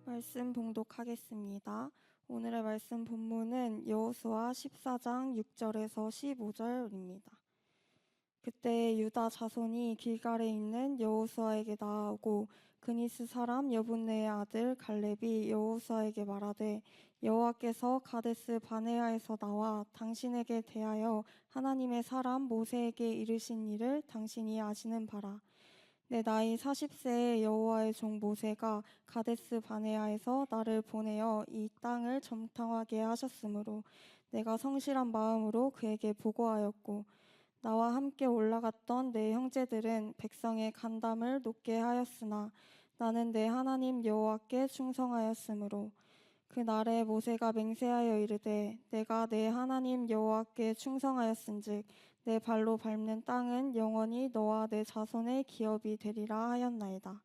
말씀 봉독하겠습니다. 오늘의 말씀 본문은 여호수아 14장 6절에서 15절입니다. 그때 유다 자손이 길갈에 있는 여호수아에게 나아오고 그니스 사람 여분네의 아들 갈렙이 여호수아에게 말하되 여호와께서 가데스 바네아에서 나와 당신에게 대하여 하나님의 사람 모세에게 이르신 일을 당신이 아시는 바라. 내 나이 40세의 여호와의 종 모세가 가데스 바네아에서 나를 보내어 이 땅을 정탐하게 하셨으므로 내가 성실한 마음으로 그에게 보고하였고 나와 함께 올라갔던 내 형제들은 백성의 간담을 높게 하였으나 나는 내 하나님 여호와께 충성하였으므로 그날에 모세가 맹세하여 이르되 내가 내 하나님 여호와께 충성하였은즉 내 발로 밟는 땅은 영원히 너와 내 자손의 기업이 되리라 하였나이다.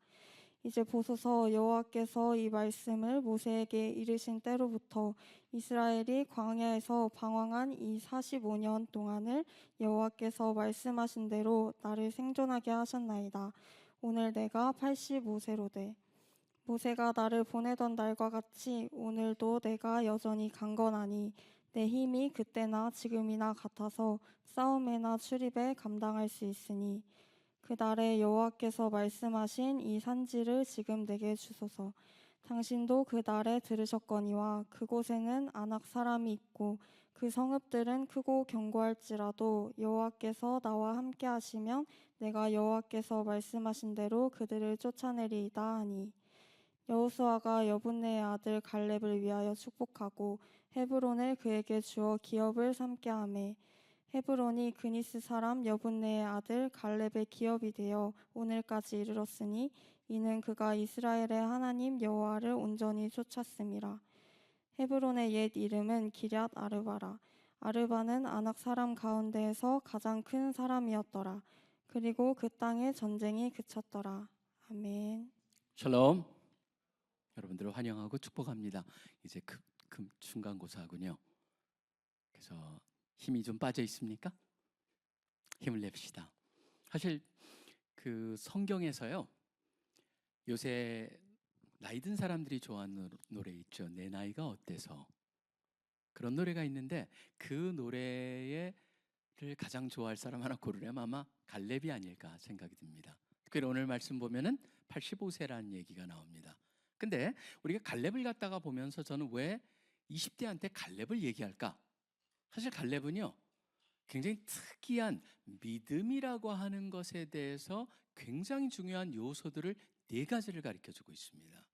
이제 보소서 여호와께서 이 말씀을 모세에게 이르신 때로부터 이스라엘이 광야에서 방황한 이 45년 동안을 여호와께서 말씀하신 대로 나를 생존하게 하셨나이다. 오늘 내가 85세로되 모세가 나를 보내던 날과 같이 오늘도 내가 여전히 강건하니 내 힘이 그때나 지금이나 같아서 싸움에나 출입에 감당할 수 있으니 그 날에 여호와께서 말씀하신 이 산지를 지금 내게 주소서. 당신도 그 날에 들으셨거니와 그곳에는 아낙 사람이 있고 그 성읍들은 크고 견고할지라도 여호와께서 나와 함께 하시면 내가 여호와께서 말씀하신 대로 그들을 쫓아내리이다 하니 여호수아가 여분네의 아들 갈렙을 위하여 축복하고 헤브론을 그에게 주어 기업을 삼게 하매 헤브론이 그니스 사람 여분네의 아들 갈렙의 기업이 되어 오늘까지 이르렀으니 이는 그가 이스라엘의 하나님 여호와를 온전히 쫓았음이라. 헤브론의 옛 이름은 기럇 아르바라. 아르바는 아낙 사람 가운데에서 가장 큰 사람이었더라. 그리고 그 땅에 전쟁이 그쳤더라. 아멘. 샬롬. 여러분들을 환영하고 축복합니다. 이제 중간고사하군요. 그래서 힘이 좀 빠져 있습니까? 힘을 냅시다. 사실 그 성경에서요, 요새 나이 든 사람들이 좋아하는 노래 있죠. 내 나이가 어때서. 그런 노래가 있는데 그 노래를 가장 좋아할 사람 하나 고르려면 아마 갈렙이 아닐까 생각이 듭니다. 그래서 오늘 말씀 보면은 85세라는 얘기가 나옵니다. 근데 우리가 갈렙을 갖다가 보면서 저는 왜 20대한테 갈렙을 얘기할까? 사실 갈렙은요, 굉장히 특이한 믿음이라고 하는 것에 대해서 굉장히 중요한 요소들을 4가지를 가르쳐주고 있습니다.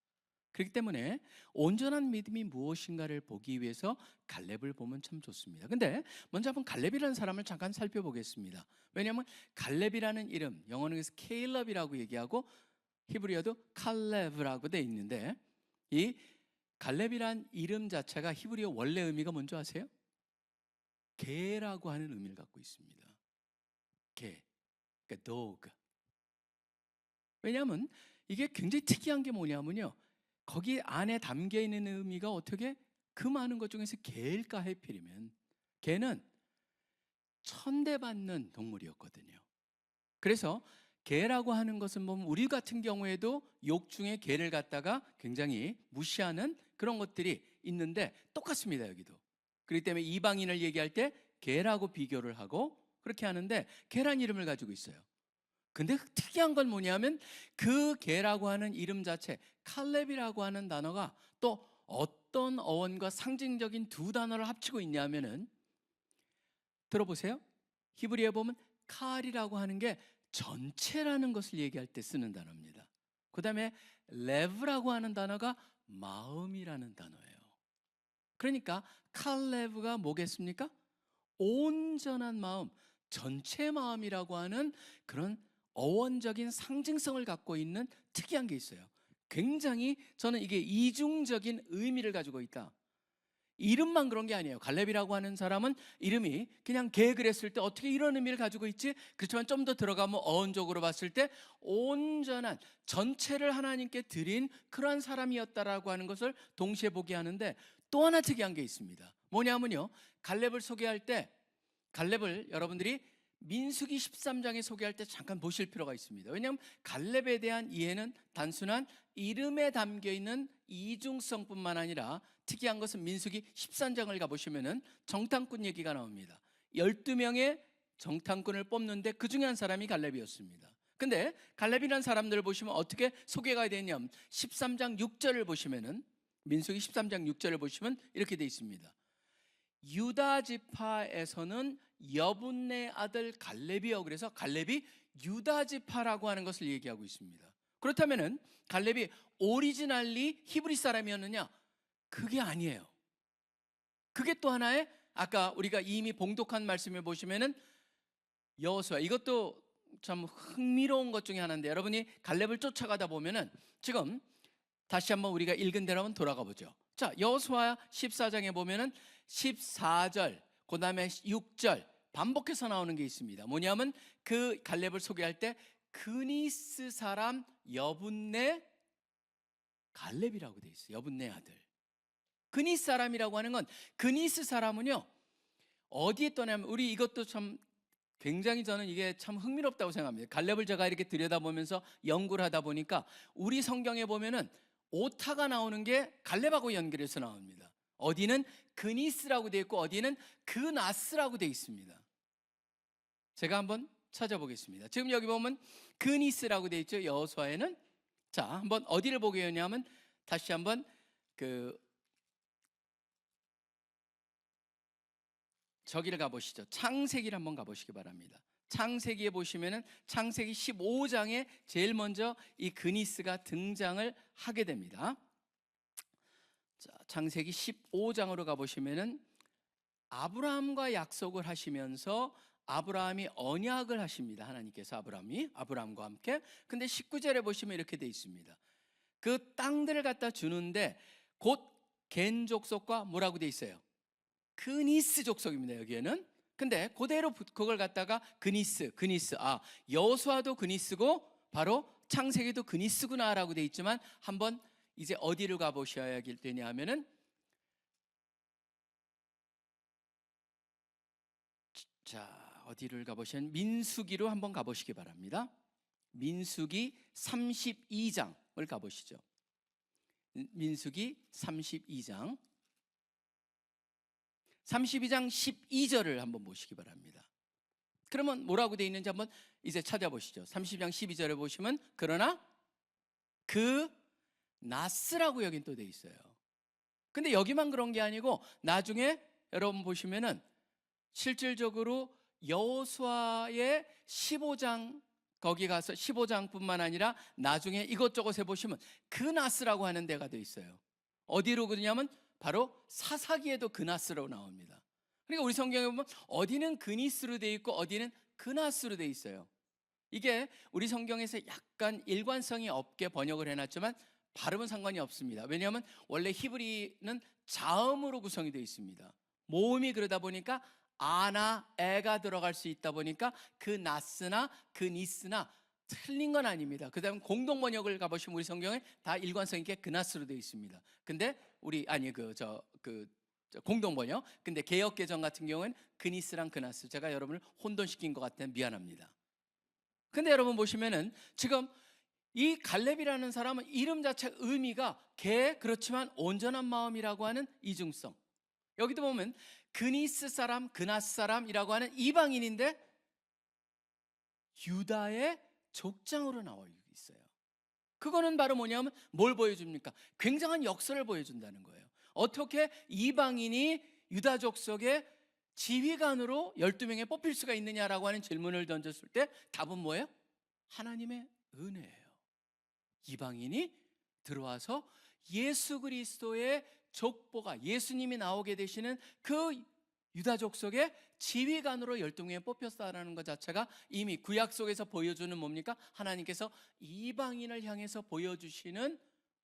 그렇기 때문에 온전한 믿음이 무엇인가를 보기 위해서 갈렙을 보면 참 좋습니다. 근데 먼저 한번 갈렙이라는 사람을 잠깐 살펴보겠습니다. 왜냐하면 갈렙이라는 이름, 영어는 케일럽이라고 얘기하고 히브리어도 칼렙이라고 돼 있는데, 이 갈렙이란 이름 자체가 히브리어 원래 의미가 뭔지 아세요? 개라고 하는 의미를 갖고 있습니다. 개, 그러니까 dog. 왜냐하면 이게 굉장히 특이한 게 뭐냐면요, 거기 안에 담겨 있는 의미가 어떻게 그 많은 것 중에서 개일까 하필이면 개는 천대받는 동물이었거든요. 그래서 개라고 하는 것은 보면 우리 같은 경우에도 욕 중에 개를 갖다가 굉장히 무시하는 그런 것들이 있는데 똑같습니다. 여기도. 그렇기 때문에 이방인을 얘기할 때 개라고 비교를 하고 그렇게 하는데 개란 이름을 가지고 있어요. 근데 특이한 건 뭐냐면 그 개라고 하는 이름 자체, 칼렙이라고 하는 단어가 또 어떤 어원과 상징적인 2단어를 합치고 있냐면은, 들어보세요. 히브리어에 보면 칼이라고 하는 게 전체라는 것을 얘기할 때 쓰는 단어입니다. 그 다음에 레브라고 하는 단어가 마음이라는 단어예요. 그러니까 칼레브가 뭐겠습니까? 온전한 마음, 전체 마음이라고 하는 그런 어원적인 상징성을 갖고 있는 특이한 게 있어요. 굉장히 저는 이게 이중적인 의미를 가지고 있다. 이름만 그런 게 아니에요. 갈렙이라고 하는 사람은 이름이 그냥 개 그랬을 때 어떻게 이런 의미를 가지고 있지? 그렇지만 좀 더 들어가면 어원적으로 봤을 때 온전한 전체를 하나님께 드린 그러한 사람이었다라고 하는 것을 동시에 보게 하는데, 또 하나 특이한 게 있습니다. 뭐냐면요, 갈렙을 소개할 때 갈렙을 여러분들이 민수기 13장에 소개할 때 잠깐 보실 필요가 있습니다. 왜냐하면 갈렙에 대한 이해는 단순한 이름에 담겨있는 이중성뿐만 아니라 특이한 것은 민수기 13장을 가보시면 정탐꾼 얘기가 나옵니다. 12명의 정탐꾼을 뽑는데 그 중에 한 사람이 갈렙이었습니다. 근데 갈렙이라는 사람들을 보시면 어떻게 소개가 되냐면 13장 6절을 보시면은, 민수기 13장 6절을 보시면 이렇게 돼 있습니다. 유다 지파에서는 여분네 아들 갈렙이요. 그래서 갈렙이 유다 지파라고 하는 것을 얘기하고 있습니다. 그렇다면은 갈렙이 오리지널리 히브리 사람이었느냐? 그게 아니에요. 그게 또 하나의, 아까 우리가 이미 봉독한 말씀을 보시면은 여호수아, 이것도 참 흥미로운 것 중에 하나인데, 여러분이 갈렙을 쫓아가다 보면은 지금 다시 한번 우리가 읽은 대로 한번 돌아가 보죠. 자, 여호수아 14장에 보면은 14절, 그 다음에 6절 반복해서 나오는 게 있습니다. 뭐냐면 그 갈렙을 소개할 때 그니스 사람 여분네 갈렙이라고 돼 있어요. 여분네 아들. 그니스 사람이라고 하는 건, 그니스 사람은요 어디에 떠나면, 우리 이것도 참 굉장히 저는 이게 참 흥미롭다고 생각합니다. 갈렙을 제가 이렇게 들여다보면서 연구를 하다 보니까 우리 성경에 보면은 오타가 나오는 게 갈렙하고 연결해서 나옵니다. 어디는 그니스라고 되어 있고 어디는 그나스라고 되어 있습니다. 제가 한번 찾아보겠습니다. 지금 여기 보면 그니스라고 되어 있죠, 여호수아에는. 자, 한번 어디를 보게 되냐면 다시 한번 저기를 가보시죠. 창세기를 한번 가보시기 바랍니다. 창세기에 보시면은 창세기 15장에 제일 먼저 이 그니스가 등장을 하게 됩니다. 자, 창세기 15장으로 가보시면은 아브라함과 약속을 하시면서 아브라함이 언약을 하십니다. 하나님께서 아브라함과 함께. 근데 19절에 보시면 이렇게 돼 있습니다. 그 땅들을 갖다 주는데 곧 겐 족속과 뭐라고 돼 있어요? 그니스 족속입니다, 여기에는. 근데 그대로 그걸 갖다가 그니스, 여호수아도 그니스고 바로 창세기도 그니스구나라고 돼 있지만, 한번 이제 어디를 가보셔야 되냐 하면은, 자, 어디를 가보시면 민수기로 한번 가보시기 바랍니다. 민수기 32장을 가보시죠. 민수기 32장 12절을 한번 보시기 바랍니다. 그러면 뭐라고 되어 있는지 한번 이제 찾아보시죠. 30장 12절에 보시면 그러나 그 나스라고 여긴 또 되어 있어요. 근데 여기만 그런 게 아니고 나중에 여러분 보시면은 실질적으로 여호수아의 15장, 거기 가서 15장뿐만 아니라 나중에 이것저것에 보시면 그 나스라고 하는 데가 되어 있어요. 어디로 그러냐면 바로 사사기에도 그나스로 나옵니다. 그러니까 우리 성경에 보면 어디는 그니스로 되어 있고 어디는 그나스로 되어 있어요. 이게 우리 성경에서 약간 일관성이 없게 번역을 해놨지만 발음은 상관이 없습니다. 왜냐하면 원래 히브리는 자음으로 구성이 되어 있습니다. 모음이 그러다 보니까 아나 에가 들어갈 수 있다 보니까 그 나스나 그 니스나 틀린 건 아닙니다. 그 다음 공동 번역을 가보시면 우리 성경에 다 일관성 있게 그나스로 되어 있습니다. 근데 공동 번역, 근데 개역 개정 같은 경우는 그니스랑 그나스, 제가 여러분을 혼돈시킨 것 같아 미안합니다. 근데 여러분 보시면은 지금 이 갈렙이라는 사람은 이름 자체 의미가 그렇지만 온전한 마음이라고 하는 이중성. 여기도 보면 그니스 사람, 그나스 사람이라고 하는 이방인인데 유다의 족장으로 나와 있어요. 그거는 바로 뭐냐면 뭘 보여줍니까? 굉장한 역사를 보여준다는 거예요. 어떻게 이방인이 유다 족속의 지휘관으로 12명에 뽑힐 수가 있느냐라고 하는 질문을 던졌을 때 답은 뭐예요? 하나님의 은혜예요. 이방인이 들어와서 예수 그리스도의 족보가, 예수님이 나오게 되시는 그 유다 족속의 지휘관으로 12명에 뽑혔다라는 것 자체가 이미 구약 속에서 보여주는 뭡니까? 하나님께서 이방인을 향해서 보여주시는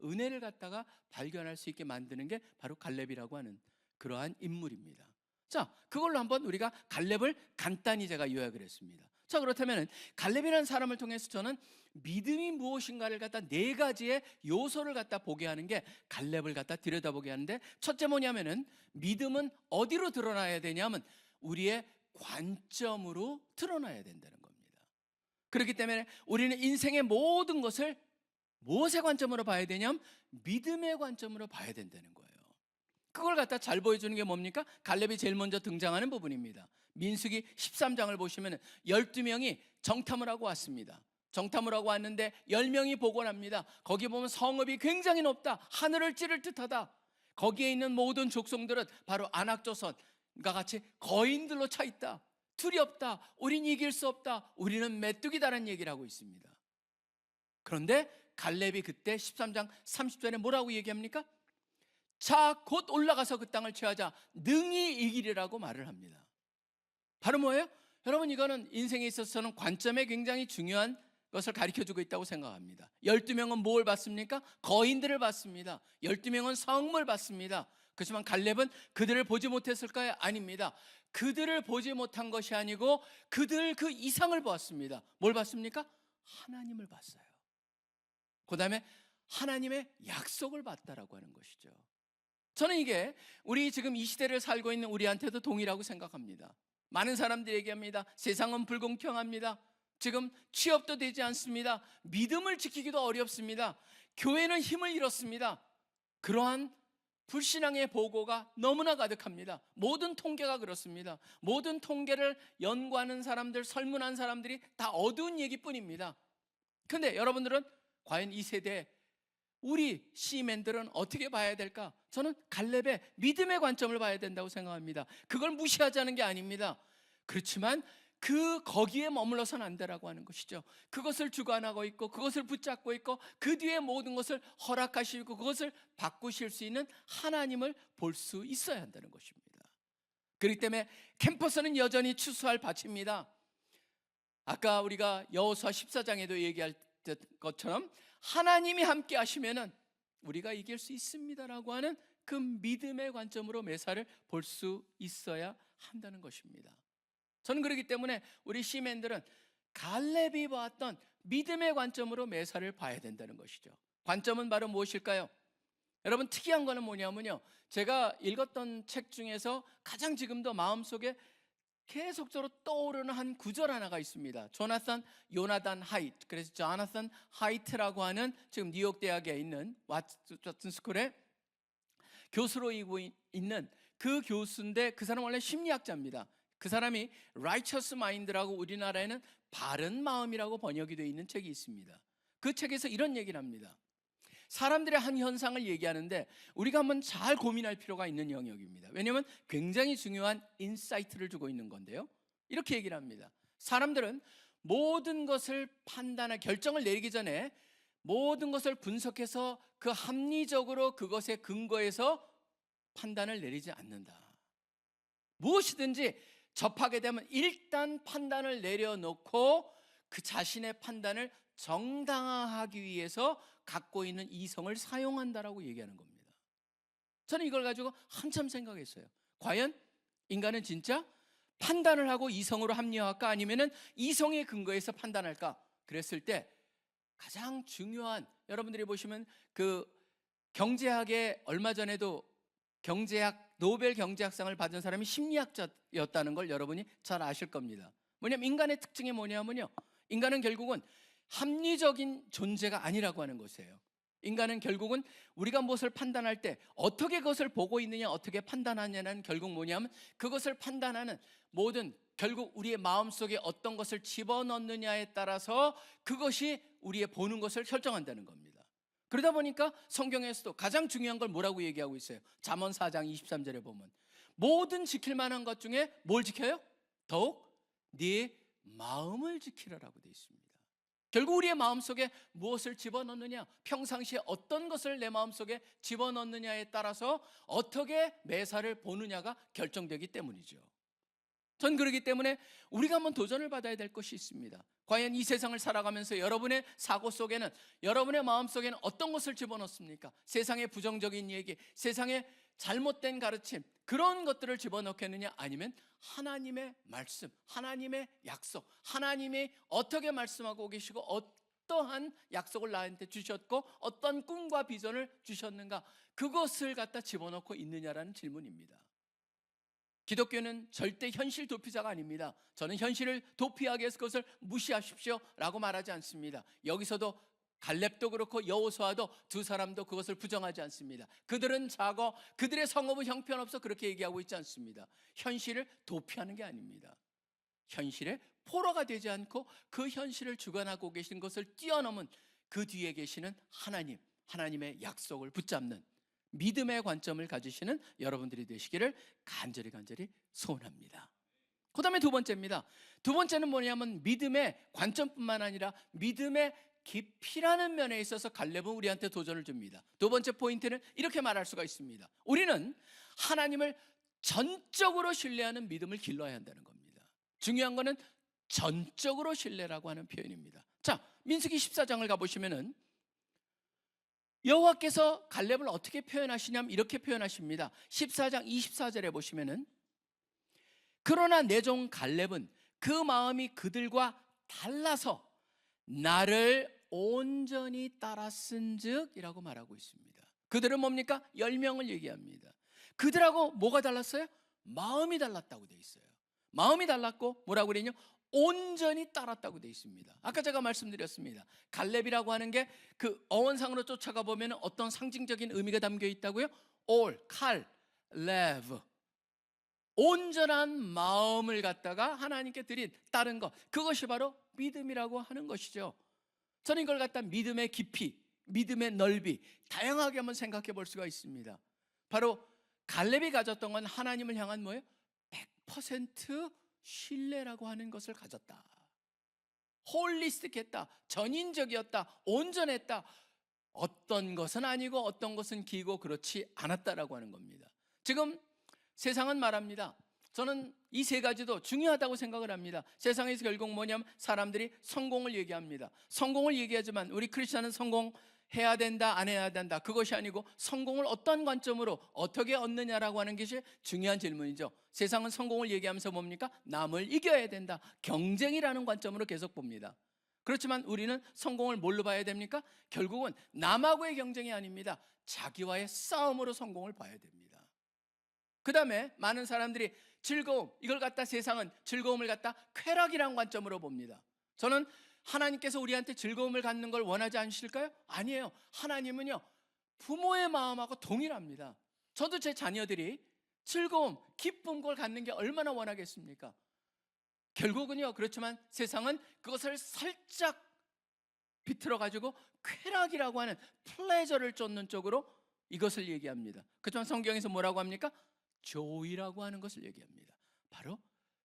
은혜를 갖다가 발견할 수 있게 만드는 게 바로 갈렙이라고 하는 그러한 인물입니다. 자, 그걸로 한번 우리가 갈렙을 간단히 제가 요약을 했습니다. 자, 그렇다면 갈렙이라는 사람을 통해서 저는 믿음이 무엇인가를 갖다 4가지의 요소를 갖다 보게 하는 게 갈렙을 갖다 들여다보게 하는데, 첫째 뭐냐면은 믿음은 어디로 드러나야 되냐면 우리의 관점으로 드러나야 된다는 겁니다. 그렇기 때문에 우리는 인생의 모든 것을 무엇의 관점으로 봐야 되냐면 믿음의 관점으로 봐야 된다는 거예요. 그걸 갖다 잘 보여주는 게 뭡니까? 갈렙이 제일 먼저 등장하는 부분입니다. 민수기 13장을 보시면 12명이 정탐을 하고 왔습니다. 정탐을 하고 왔는데 10명이 복원합니다. 거기 보면 성읍이 굉장히 높다. 하늘을 찌를 듯하다. 거기에 있는 모든 족속들은 바로 안악조선과 같이 거인들로 차 있다. 두렵다. 우린 이길 수 없다. 우리는 메뚜기다라는 얘기를 하고 있습니다. 그런데 갈렙이 그때 13장 30절에 뭐라고 얘기합니까? 자, 곧 올라가서 그 땅을 취하자. 능히 이기리라고 말을 합니다. 바로 뭐예요? 여러분, 이거는 인생에 있어서는 관점에 굉장히 중요한 것을 가르쳐주고 있다고 생각합니다. 12명은 뭘 봤습니까? 거인들을 봤습니다. 12명은 성을 봤습니다. 그렇지만 갈렙은 그들을 보지 못했을까요? 아닙니다. 그들을 보지 못한 것이 아니고 그들 그 이상을 보았습니다. 뭘 봤습니까? 하나님을 봤어요. 그 다음에 하나님의 약속을 봤다라고 하는 것이죠. 저는 이게 우리 지금 이 시대를 살고 있는 우리한테도 동일하고 생각합니다. 많은 사람들이 얘기합니다. 세상은 불공평합니다. 지금 취업도 되지 않습니다. 믿음을 지키기도 어렵습니다. 교회는 힘을 잃었습니다. 그러한 불신앙의 보고가 너무나 가득합니다. 모든 통계가 그렇습니다. 모든 통계를 연구하는 사람들, 설문한 사람들이 다 어두운 얘기뿐입니다. 그런데 여러분들은 과연 이 세대 우리 시민들은 어떻게 봐야 될까? 저는 갈렙의 믿음의 관점을 봐야 된다고 생각합니다. 그걸 무시하자는 게 아닙니다. 그렇지만 거기에 머물러서는 안 되라고 하는 것이죠. 그것을 주관하고 있고 그것을 붙잡고 있고 그 뒤에 모든 것을 허락하시고 그것을 바꾸실 수 있는 하나님을 볼 수 있어야 한다는 것입니다. 그렇기 때문에 캠퍼스는 여전히 추수할 밭입니다. 아까 우리가 여호수아 14장에도 얘기할 것처럼 하나님이 함께 하시면은 우리가 이길 수 있습니다라고 하는 그 믿음의 관점으로 매사를 볼 수 있어야 한다는 것입니다. 저는 그렇기 때문에 우리 시민들은 갈렙이 보았던 믿음의 관점으로 매사를 봐야 된다는 것이죠. 관점은 바로 무엇일까요? 여러분, 특이한 거는 뭐냐면요, 제가 읽었던 책 중에서 가장 지금도 마음속에 계속적으로 떠오르는 한 구절 하나가 있습니다. 요나단 하이트, 그래서 조나산 하이트라고 하는 지금 뉴욕 대학에 있는 왓슨 스쿨에 교수로 있는 그 교수인데 그 사람 원래 심리학자입니다. 그 사람이 Righteous Mind라고 우리나라에는 바른 마음이라고 번역이 되어 있는 책이 있습니다. 그 책에서 이런 얘기를 합니다. 사람들의 한 현상을 얘기하는데 우리가 한번 잘 고민할 필요가 있는 영역입니다. 왜냐하면 굉장히 중요한 인사이트를 주고 있는 건데요. 이렇게 얘기를 합니다. 사람들은 모든 것을 결정을 내리기 전에 모든 것을 분석해서 그 합리적으로 그것에 근거해서 판단을 내리지 않는다. 무엇이든지 접하게 되면 일단 판단을 내려놓고 그 자신의 판단을 정당화하기 위해서 갖고 있는 이성을 사용한다라고 얘기하는 겁니다. 저는 이걸 가지고 한참 생각했어요. 과연 인간은 진짜 판단을 하고 이성으로 합리화할까? 아니면은 이성의 근거에서 판단할까? 그랬을 때 가장 중요한, 여러분들이 보시면 그 경제학에 얼마 전에도 노벨 경제학상을 받은 사람이 심리학자였다는 걸 여러분이 잘 아실 겁니다. 뭐냐면 인간의 특징이 뭐냐면요, 인간은 결국은 합리적인 존재가 아니라고 하는 것이에요. 인간은 결국은 우리가 무엇을 판단할 때 어떻게 그것을 보고 있느냐, 어떻게 판단하냐는 결국 뭐냐면 그것을 판단하는 모든, 결국 우리의 마음속에 어떤 것을 집어넣느냐에 따라서 그것이 우리의 보는 것을 결정한다는 겁니다. 그러다 보니까 성경에서도 가장 중요한 걸 뭐라고 얘기하고 있어요? 잠언 4장 23절에 보면 모든 지킬 만한 것 중에 뭘 지켜요? 더욱 네 마음을 지키라라고 되어 있습니다. 결국 우리의 마음속에 무엇을 집어넣느냐, 평상시에 어떤 것을 내 마음속에 집어넣느냐에 따라서 어떻게 매사를 보느냐가 결정되기 때문이죠. 전 그렇기 때문에 우리가 한번 도전을 받아야 될 것이 있습니다. 과연 이 세상을 살아가면서 여러분의 사고 속에는, 여러분의 마음속에는 어떤 것을 집어넣습니까? 세상의 부정적인 얘기, 세상의 잘못된 가르침, 그런 것들을 집어넣겠느냐, 아니면 하나님의 말씀, 하나님의 약속, 하나님이 어떻게 말씀하고 계시고 어떠한 약속을 나한테 주셨고 어떤 꿈과 비전을 주셨는가, 그것을 갖다 집어넣고 있느냐라는 질문입니다. 기독교는 절대 현실 도피자가 아닙니다. 저는 현실을 도피하기 위해서 그것을 무시하십시오 라고 말하지 않습니다. 여기서도 갈렙도 그렇고 여호수아도 두 사람도 그것을 부정하지 않습니다. 그들은 작어, 그들의 성읍은 형편없어 그렇게 얘기하고 있지 않습니다. 현실을 도피하는 게 아닙니다. 현실의 포로가 되지 않고 그 현실을 주관하고 계신 것을 뛰어넘은 그 뒤에 계시는 하나님, 하나님의 약속을 붙잡는 믿음의 관점을 가지시는 여러분들이 되시기를 간절히 소원합니다. 그 다음에 두 번째입니다. 두 번째는 뭐냐면 믿음의 관점뿐만 아니라 믿음의 깊이라는 면에 있어서 갈렙은 우리한테 도전을 줍니다. 두 번째 포인트는 이렇게 말할 수가 있습니다. 우리는 하나님을 전적으로 신뢰하는 믿음을 길러야 한다는 겁니다. 중요한 거는 전적으로 신뢰라고 하는 표현입니다. 자, 민수기 14장을 가보시면은 여호와께서 갈렙을 어떻게 표현하시냐면 이렇게 표현하십니다. 14장 24절에 보시면은 그러나 내 종 갈렙은 그 마음이 그들과 달라서 나를 온전히 따랐은즉 이라고 말하고 있습니다. 그들은 뭡니까? 10명을 얘기합니다. 그들하고 뭐가 달랐어요? 마음이 달랐다고 돼 있어요. 마음이 달랐고 뭐라고 그랬냐? 온전히 따랐다고 돼 있습니다. 아까 제가 말씀드렸습니다. 갈렙이라고 하는 게 그 어원상으로 쫓아가 보면 어떤 상징적인 의미가 담겨 있다고요? 올, 칼, 레브, 온전한 마음을 갖다가 하나님께 드린 따른 것, 그것이 바로 믿음이라고 하는 것이죠. 저는 이걸 갖다 믿음의 깊이, 믿음의 넓이 다양하게 한번 생각해 볼 수가 있습니다. 바로 갈렙이 가졌던 건 하나님을 향한 뭐예요? 100% 신뢰라고 하는 것을 가졌다. 홀리스틱했다, 전인적이었다, 온전했다. 어떤 것은 아니고 어떤 것은 기고 그렇지 않았다라고 하는 겁니다. 지금 세상은 말합니다. 저는 이 세 가지도 중요하다고 생각을 합니다. 세상에서 결국 뭐냐면 사람들이 성공을 얘기합니다. 성공을 얘기하지만 우리 크리스천은 성공해야 된다, 안 해야 된다, 그것이 아니고 성공을 어떤 관점으로 어떻게 얻느냐라고 하는 것이 중요한 질문이죠. 세상은 성공을 얘기하면서 뭡니까? 남을 이겨야 된다, 경쟁이라는 관점으로 계속 봅니다. 그렇지만 우리는 성공을 뭘로 봐야 됩니까? 결국은 남하고의 경쟁이 아닙니다. 자기와의 싸움으로 성공을 봐야 됩니다. 그 다음에 많은 사람들이 즐거움, 이걸 갖다 세상은 즐거움을 갖다 쾌락이라는 관점으로 봅니다. 저는 하나님께서 우리한테 즐거움을 갖는 걸 원하지 않으실까요? 아니에요. 하나님은요, 부모의 마음하고 동일합니다. 저도 제 자녀들이 즐거움, 기쁨 걸 갖는 게 얼마나 원하겠습니까? 결국은요, 그렇지만 세상은 그것을 살짝 비틀어 가지고 쾌락이라고 하는 플레저를 쫓는 쪽으로 이것을 얘기합니다. 그렇지만 성경에서 뭐라고 합니까? 조이라고 하는 것을 얘기합니다. 바로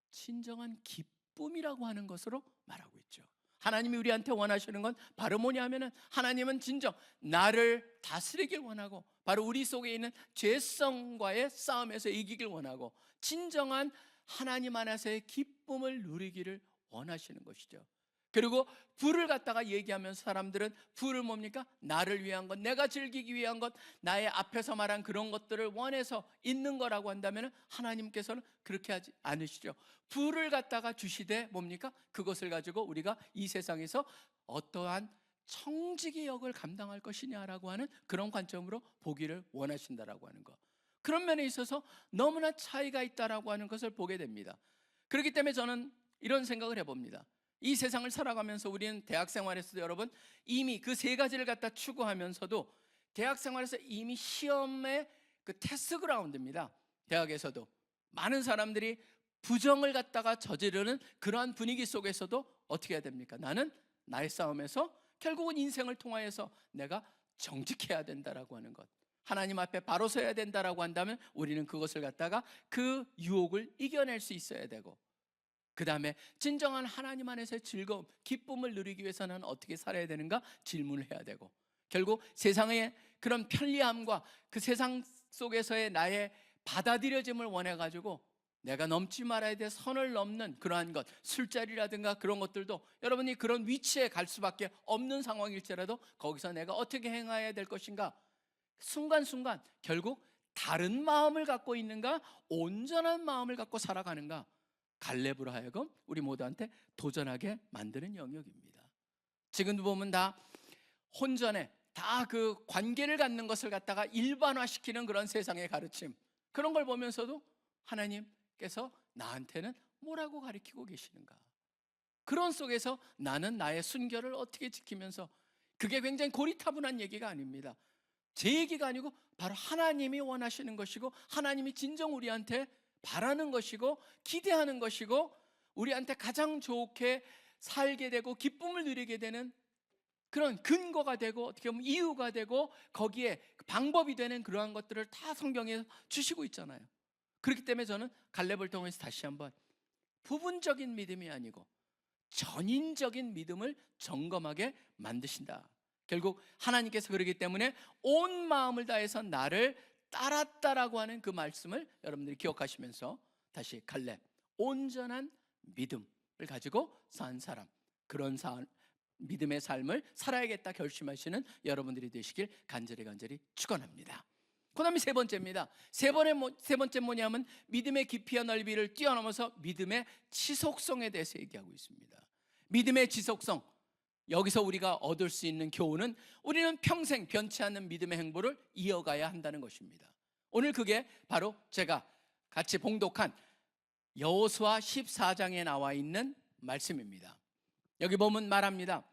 진정한 기쁨이라고 하는 것으로 말하고 있죠. 하나님이 우리한테 원하시는 건 바로 뭐냐면은 하나님은 진정 나를 다스리길 원하고 바로 우리 속에 있는 죄성과의 싸움에서 이기길 원하고 진정한 하나님 안에서의 기쁨을 누리기를 원하시는 것이죠. 그리고 부를 갖다가 얘기하면서 사람들은 부를 뭡니까? 나를 위한 것, 내가 즐기기 위한 것, 나의 앞에서 말한 그런 것들을 원해서 있는 거라고 한다면 하나님께서는 그렇게 하지 않으시죠. 부를 갖다가 주시되 뭡니까? 그것을 가지고 우리가 이 세상에서 어떠한 청지기 역을 감당할 것이냐라고 하는 그런 관점으로 보기를 원하신다라고 하는 것. 그런 면에 있어서 너무나 차이가 있다라고 하는 것을 보게 됩니다. 그렇기 때문에 저는 이런 생각을 해봅니다. 이 세상을 살아가면서 우리는 대학 생활에서도 여러분 이미 그 세 가지를 갖다 추구하면서도 대학 생활에서 이미 시험의 그 테스트 그라운드입니다. 대학에서도 많은 사람들이 부정을 갖다가 저지르는 그러한 분위기 속에서도 어떻게 해야 됩니까? 나는 나의 싸움에서 결국은 인생을 통하여서 내가 정직해야 된다라고 하는 것, 하나님 앞에 바로 서야 된다라고 한다면 우리는 그것을 갖다가 그 유혹을 이겨낼 수 있어야 되고, 그 다음에 진정한 하나님 안에서의 즐거움, 기쁨을 누리기 위해서는 어떻게 살아야 되는가 질문을 해야 되고, 결국 세상의 그런 편리함과 그 세상 속에서의 나의 받아들여짐을 원해가지고 내가 넘지 말아야 될 선을 넘는 그러한 것, 술자리라든가 그런 것들도 여러분이 그런 위치에 갈 수밖에 없는 상황일지라도 거기서 내가 어떻게 행해야 될 것인가, 순간순간 결국 다른 마음을 갖고 있는가, 온전한 마음을 갖고 살아가는가, 갈렙으로 하여금 우리 모두한테 도전하게 만드는 영역입니다. 지금도 보면 다 혼전에 다 그 관계를 갖는 것을 갖다가 일반화시키는 그런 세상의 가르침, 그런 걸 보면서도 하나님 하나님께서 나한테는 뭐라고 가르치고 계시는가? 그런 속에서 나는 나의 순결을 어떻게 지키면서, 그게 굉장히 고리타분한 얘기가 아닙니다. 제 얘기가 아니고 바로 하나님이 원하시는 것이고, 하나님이 진정 우리한테 바라는 것이고 기대하는 것이고, 우리한테 가장 좋게 살게 되고 기쁨을 누리게 되는 그런 근거가 되고, 어떻게 보면 이유가 되고, 거기에 방법이 되는 그러한 것들을 다 성경에 주시고 있잖아요. 그렇기 때문에 저는 갈렙을 통해서 다시 한번 부분적인 믿음이 아니고 전인적인 믿음을 점검하게 만드신다. 결국 하나님께서 그러기 때문에 온 마음을 다해서 나를 따랐다라고 하는 그 말씀을 여러분들이 기억하시면서 다시 갈렙, 온전한 믿음을 가지고 산 사람, 그런 믿음의 삶을 살아야겠다 결심하시는 여러분들이 되시길 간절히 축원합니다. 그 다음에 세 번째입니다. 세 번째 뭐냐면 믿음의 깊이와 넓이를 뛰어넘어서 믿음의 지속성에 대해서 얘기하고 있습니다. 믿음의 지속성, 여기서 우리가 얻을 수 있는 교훈은 우리는 평생 변치 않는 믿음의 행보를 이어가야 한다는 것입니다. 오늘 그게 바로 제가 같이 봉독한 여호수아 14장에 나와 있는 말씀입니다. 여기 보면 말합니다.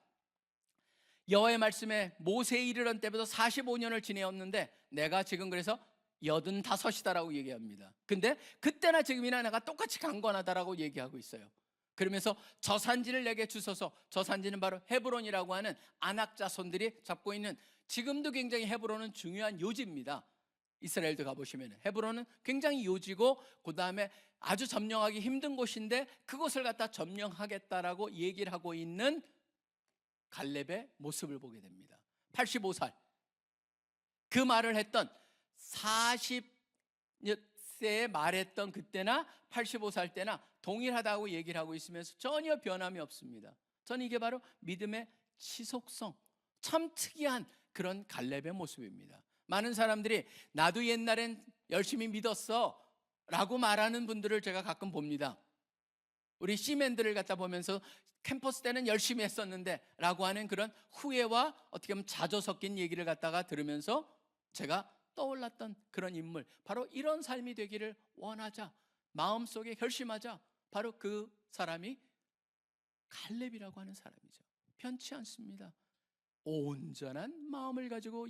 여호와의 말씀에 모세에 이르던 때부터 45년을 지내었는데 내가 지금 그래서 85이다라고 얘기합니다. 근데 그때나 지금이나 내가 똑같이 강건하다라고 얘기하고 있어요. 그러면서 저 산지를 내게 주소서. 저 산지는 바로 헤브론이라고 하는 아낙 자손들이 잡고 있는, 지금도 굉장히 헤브론은 중요한 요지입니다. 이스라엘도 가보시면 헤브론은 굉장히 요지고, 그 다음에 아주 점령하기 힘든 곳인데 그곳을 갖다 점령하겠다라고 얘기를 하고 있는 갈렙의 모습을 보게 됩니다. 85살, 그 말을 했던 40세에 말했던 그때나 85살 때나 동일하다고 얘기를 하고 있으면서 전혀 변함이 없습니다. 저는 이게 바로 믿음의 지속성, 참 특이한 그런 갈렙의 모습입니다. 많은 사람들이 나도 옛날엔 열심히 믿었어 라고 말하는 분들을 제가 가끔 봅니다. 우리 시맨들을 갖다 보면서 캠퍼스 때는 열심히 했었는데 라고 하는 그런 후회와 어떻게 보면 자조 섞인 얘기를 갖다가 들으면서 제가 떠올랐던 그런 인물, 바로 이런 삶이 되기를 원하자, 마음속에 결심하자, 바로 그 사람이 갈렙이라고 하는 사람이죠. 변치 않습니다. 온전한 마음을 가지고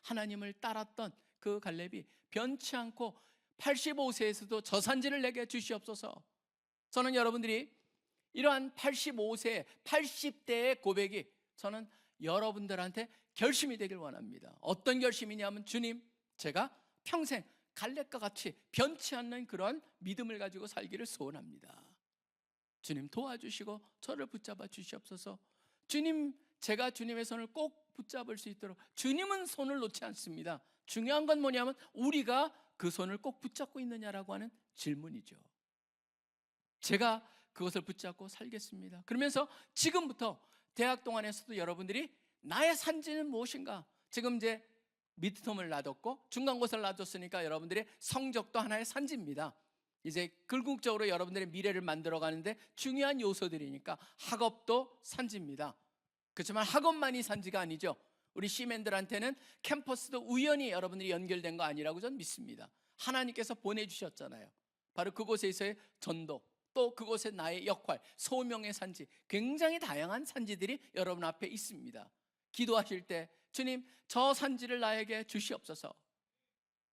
하나님을 따랐던 그 갈렙이 변치 않고 85세에서도 저 산지를 내게 주시옵소서. 저는 여러분들이 이러한 85세, 80대의 고백이 저는 여러분들한테 결심이 되길 원합니다. 어떤 결심이냐면, 주님, 제가 평생 갈렙과 같이 변치 않는 그런 믿음을 가지고 살기를 소원합니다. 주님 도와주시고 저를 붙잡아 주시옵소서. 주님, 제가 주님의 손을 꼭 붙잡을 수 있도록. 주님은 손을 놓지 않습니다. 중요한 건 뭐냐면 우리가 그 손을 꼭 붙잡고 있느냐라고 하는 질문이죠. 제가 그것을 붙잡고 살겠습니다. 그러면서 지금부터 대학 동안에서도 여러분들이 나의 산지는 무엇인가? 지금 이제 미드텀을 놔뒀고 중간고사를 놔뒀으니까 여러분들의 성적도 하나의 산지입니다. 이제 궁극적으로 여러분들의 미래를 만들어가는데 중요한 요소들이니까 학업도 산지입니다. 그렇지만 학업만이 산지가 아니죠. 우리 시맨들한테는 캠퍼스도 우연히 여러분들이 연결된 거 아니라고 저는 믿습니다. 하나님께서 보내주셨잖아요. 바로 그곳에서의 전도, 또 그곳에 나의 역할, 소명의 산지, 굉장히 다양한 산지들이 여러분 앞에 있습니다. 기도하실 때 주님, 저 산지를 나에게 주시옵소서.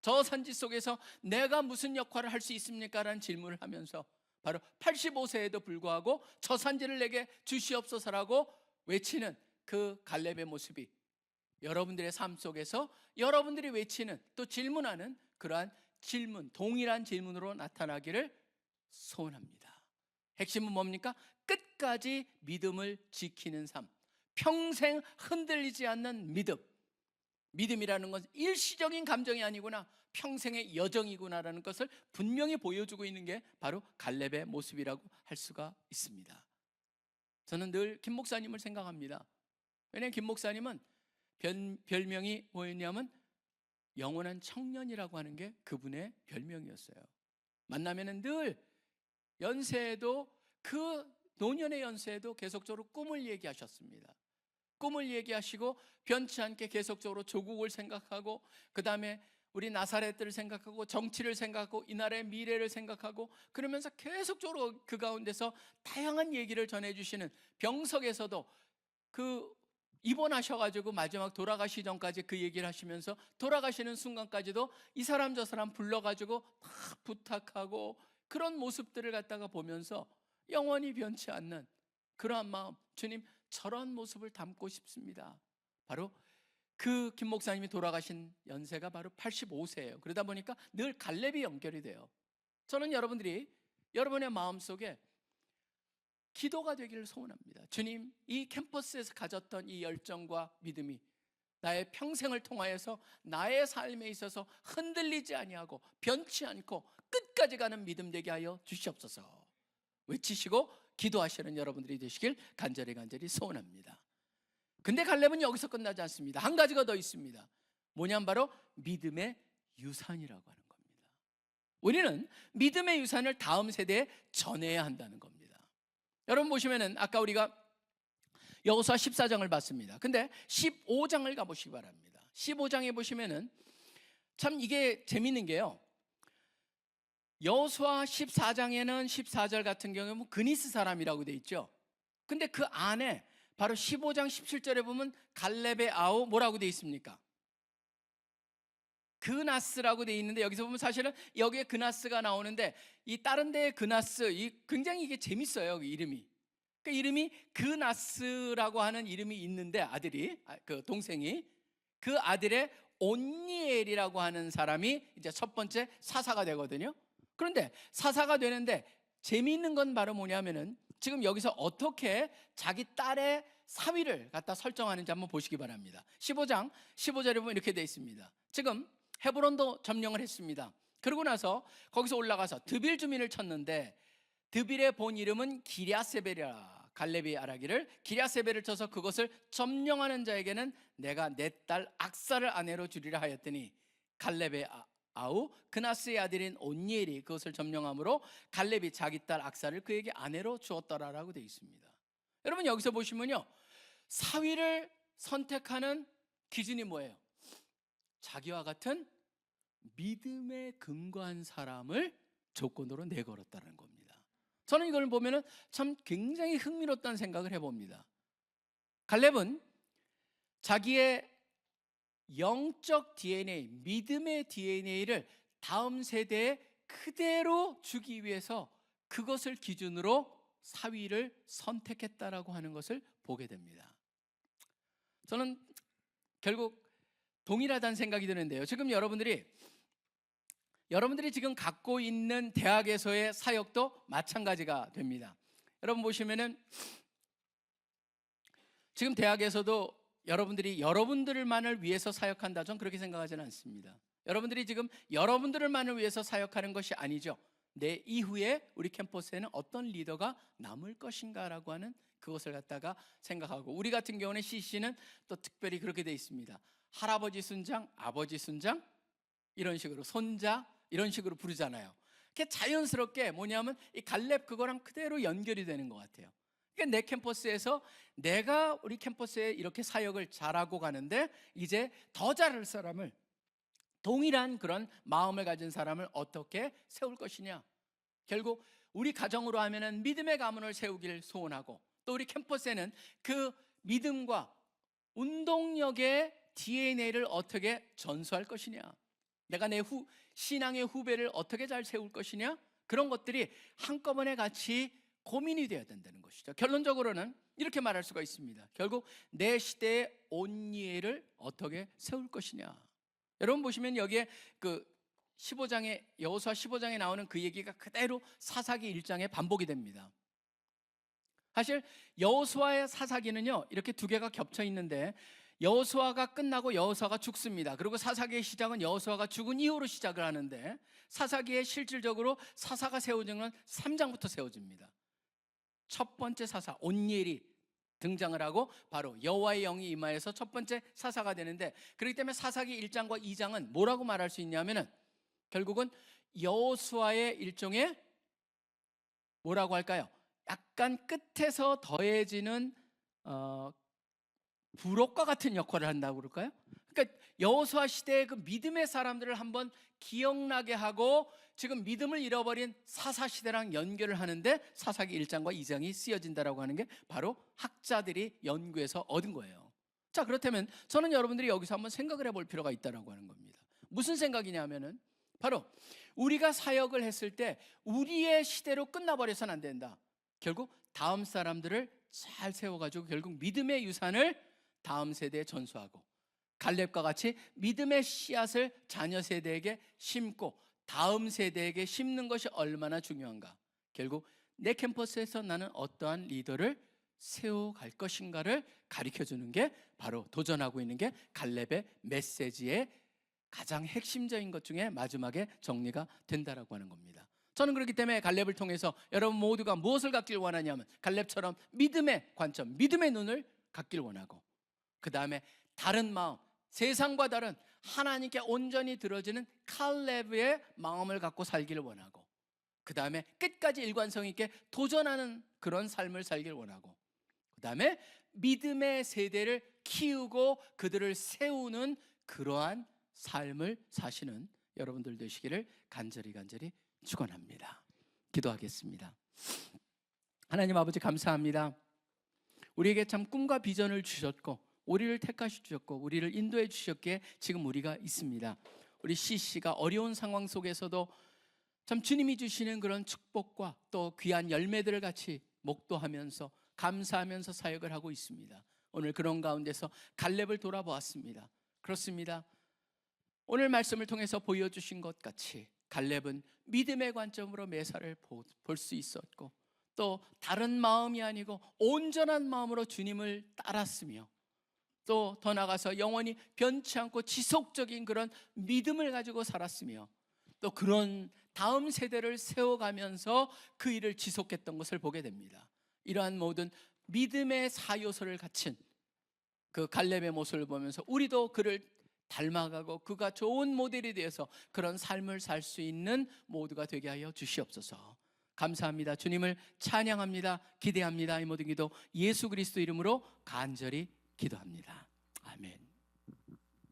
저 산지 속에서 내가 무슨 역할을 할 수 있습니까? 라는 질문을 하면서 바로 85세에도 불구하고 저 산지를 내게 주시옵소서라고 외치는 그 갈렙의 모습이 여러분들의 삶 속에서 여러분들이 외치는, 또 질문하는 그러한 질문, 동일한 질문으로 나타나기를 소원합니다. 핵심은 뭡니까? 끝까지 믿음을 지키는 삶, 평생 흔들리지 않는 믿음. 믿음이라는 것은 일시적인 감정이 아니구나, 평생의 여정이구나라는 것을 분명히 보여주고 있는 게 바로 갈렙의 모습이라고 할 수가 있습니다. 저는 늘 김 목사님을 생각합니다. 왜냐하면 김 목사님은 별명이 뭐였냐면 영원한 청년이라고 하는 게 그분의 별명이었어요. 만나면은 늘 연세에도, 그 노년의 연세에도 계속적으로 꿈을 얘기하셨습니다. 꿈을 얘기하시고 변치 않게 계속적으로 조국을 생각하고, 그 다음에 우리 나사렛들을 생각하고 정치를 생각하고 이 나라의 미래를 생각하고 그러면서 계속적으로 그 가운데서 다양한 얘기를 전해주시는, 병석에서도 그 입원하셔가지고 마지막 돌아가시 전까지 그 얘기를 하시면서 돌아가시는 순간까지도 이 사람 저 사람 불러가지고 다 부탁하고 그런 모습들을 갖다가 보면서 영원히 변치 않는 그러한 마음, 주님 저런 모습을 담고 싶습니다. 바로 그 김 목사님이 돌아가신 연세가 바로 85세예요. 그러다 보니까 늘 갈렙이 연결이 돼요. 저는 여러분들이 여러분의 마음속에 기도가 되기를 소원합니다. 주님, 이 캠퍼스에서 가졌던 이 열정과 믿음이 나의 평생을 통하여서 나의 삶에 있어서 흔들리지 아니하고 변치 않고 끝까지 가는 믿음 되게 하여 주시옵소서. 외치시고 기도하시는 여러분들이 되시길 간절히 소원합니다. 근데 갈렙은 여기서 끝나지 않습니다. 한 가지가 더 있습니다. 뭐냐면 바로 믿음의 유산이라고 하는 겁니다. 우리는 믿음의 유산을 다음 세대에 전해야 한다는 겁니다. 여러분 보시면은 아까 우리가 여호수아 14장을 봤습니다. 근데 15장을 가보시기 바랍니다. 15장에 보시면은 참 이게 재밌는 게요, 여호수아 14장에는 14절 같은 경우에 그니스 사람이라고 돼 있죠. 근데 그 안에 바로 15장 17절에 보면 갈렙의 아우 뭐라고 돼 있습니까? 그나스라고 돼 있는데, 여기서 보면 사실은 여기에 그나스가 나오는데 이 다른 데의 그나스, 굉장히 이게 재밌어요. 그 이름이. 그 이름이 그나스라고 하는 이름이 있는데, 아들이, 그 동생이, 그 아들의 온니엘이라고 하는 사람이 이제 첫 번째 사사가 되거든요. 그런데 사사가 되는데 재미있는 건 바로 뭐냐면은 지금 여기서 어떻게 자기 딸의 사위를 갖다 설정하는지 한번 보시기 바랍니다. 15장 15절에 보면 이렇게 되어 있습니다. 지금 헤브론도 점령을 했습니다. 그러고 나서 거기서 올라가서 드빌 주민을 쳤는데, 드빌의 본 이름은 기랴세벨이라, 갈렙이 알아기를 기랴세벨을 쳐서 그것을 점령하는 자에게는 내가 내 딸 악사를 아내로 주리라 하였더니, 갈렙의 아우 그나스의 아들인 온니엘이 그것을 점령함으로 갈렙이 자기 딸 악사를 그에게 아내로 주었더라라고 되어 있습니다. 여러분 여기서 보시면요, 사위를 선택하는 기준이 뭐예요? 자기와 같은 믿음에 근거한 사람을 조건으로 내걸었다는 겁니다. 저는 이걸 보면은 참 굉장히 흥미롭다는 생각을 해봅니다. 갈렙은 자기의 영적 DNA, 믿음의 DNA를 다음 세대에 그대로 주기 위해서 그것을 기준으로 사위를 선택했다라고 하는 것을 보게 됩니다. 저는 결국 동일하다는 생각이 드는데요, 지금 여러분들이 지금 갖고 있는 대학에서의 사역도 마찬가지가 됩니다. 여러분 보시면은 지금 대학에서도 여러분들이 여러분들만을 위해서 사역한다, 저는 그렇게 생각하지는 않습니다. 여러분들이 지금 여러분들만을 위해서 사역하는 것이 아니죠. 내 이후에 우리 캠퍼스에는 어떤 리더가 남을 것인가라고 하는 그것을 갖다가 생각하고, 우리 같은 경우는 CC는 또 특별히 그렇게 돼 있습니다. 할아버지 순장, 아버지 순장, 이런 식으로 손자, 이런 식으로 부르잖아요. 그게 자연스럽게 뭐냐면 이 갈렙 그거랑 그대로 연결이 되는 것 같아요. 그러니까 내 캠퍼스에서 내가 우리 캠퍼스에 이렇게 사역을 잘하고 가는데, 이제 더 잘할 사람을, 동일한 그런 마음을 가진 사람을 어떻게 세울 것이냐. 결국 우리 가정으로 하면은 믿음의 가문을 세우길 소원하고, 또 우리 캠퍼스에는 그 믿음과 운동력의 DNA를 어떻게 전수할 것이냐, 내가 내 신앙의 후배를 어떻게 잘 세울 것이냐, 그런 것들이 한꺼번에 같이 고민이 되어야 된다는 것이죠. 결론적으로는 이렇게 말할 수가 있습니다. 결국 내 시대의 온니엘을 어떻게 세울 것이냐. 여러분 보시면 여기에 그 15장에, 여호수아 15장에 나오는 그 얘기가 그대로 사사기 1장에 반복이 됩니다. 사실 여호수아의 사사기는요, 이렇게 두 개가 겹쳐 있는데, 여호수아가 끝나고 여호수아가 죽습니다. 그리고 사사기의 시작은 여호수아가 죽은 이후로 시작을 하는데, 사사기에 실질적으로 사사가 세워진 건 3장부터 세워집니다. 첫 번째 사사 온니엘이 등장을 하고 바로 여호와의 영이 임하여서 첫 번째 사사가 되는데, 그렇기 때문에 사사기 1장과 2장은 뭐라고 말할 수 있냐면은 결국은 여호수아의 일종의 뭐라고 할까요? 약간 끝에서 더해지는 부록과 같은 역할을 한다고 그럴까요? 그러니까 여호수아 시대의 그 믿음의 사람들을 한번 기억나게 하고 지금 믿음을 잃어버린 사사 시대랑 연결을 하는데 사사기 1장과 2장이 쓰여진다라고 하는 게 바로 학자들이 연구해서 얻은 거예요. 자, 그렇다면 저는 여러분들이 여기서 한번 생각을 해볼 필요가 있다라고 하는 겁니다. 무슨 생각이냐 하면은 바로 우리가 사역을 했을 때 우리의 시대로 끝나버려서는 안 된다. 결국 다음 사람들을 잘 세워가지고 결국 믿음의 유산을 다음 세대에 전수하고 갈렙과 같이 믿음의 씨앗을 자녀 세대에게 심고 다음 세대에게 심는 것이 얼마나 중요한가. 결국 내 캠퍼스에서 나는 어떠한 리더를 세워갈 것인가를 가르쳐주는 게 바로 도전하고 있는 게 갈렙의 메시지의 가장 핵심적인 것 중에 마지막에 정리가 된다라고 하는 겁니다. 저는 그렇기 때문에 갈렙을 통해서 여러분 모두가 무엇을 갖길 원하냐면 갈렙처럼 믿음의 관점, 믿음의 눈을 갖길 원하고 그 다음에 다른 마음, 세상과 다른 하나님께 온전히 들어지는 칼렙의 마음을 갖고 살기를 원하고 그 다음에 끝까지 일관성 있게 도전하는 그런 삶을 살기를 원하고 그 다음에 믿음의 세대를 키우고 그들을 세우는 그러한 삶을 사시는 여러분들 되시기를 간절히 축원합니다. 기도하겠습니다. 하나님 아버지 감사합니다. 우리에게 참 꿈과 비전을 주셨고 우리를 택하시 주셨고 우리를 인도해 주셨기에 지금 우리가 있습니다. 우리 CC가 어려운 상황 속에서도 참 주님이 주시는 그런 축복과 또 귀한 열매들을 같이 목도하면서 감사하면서 사역을 하고 있습니다. 오늘 그런 가운데서 갈렙을 돌아보았습니다. 그렇습니다. 오늘 말씀을 통해서 보여주신 것 같이 갈렙은 믿음의 관점으로 매사를 볼 수 있었고 또 다른 마음이 아니고 온전한 마음으로 주님을 따랐으며 또 더 나아가서 영원히 변치 않고 지속적인 그런 믿음을 가지고 살았으며 또 그런 다음 세대를 세워가면서 그 일을 지속했던 것을 보게 됩니다. 이러한 모든 믿음의 사요소를 갖춘 그 갈렙의 모습을 보면서 우리도 그를 닮아가고 그가 좋은 모델이 되어서 그런 삶을 살 수 있는 모두가 되게 하여 주시옵소서. 감사합니다. 주님을 찬양합니다. 기대합니다. 이 모든 기도 예수 그리스도 이름으로 간절히 기도합니다. 아멘.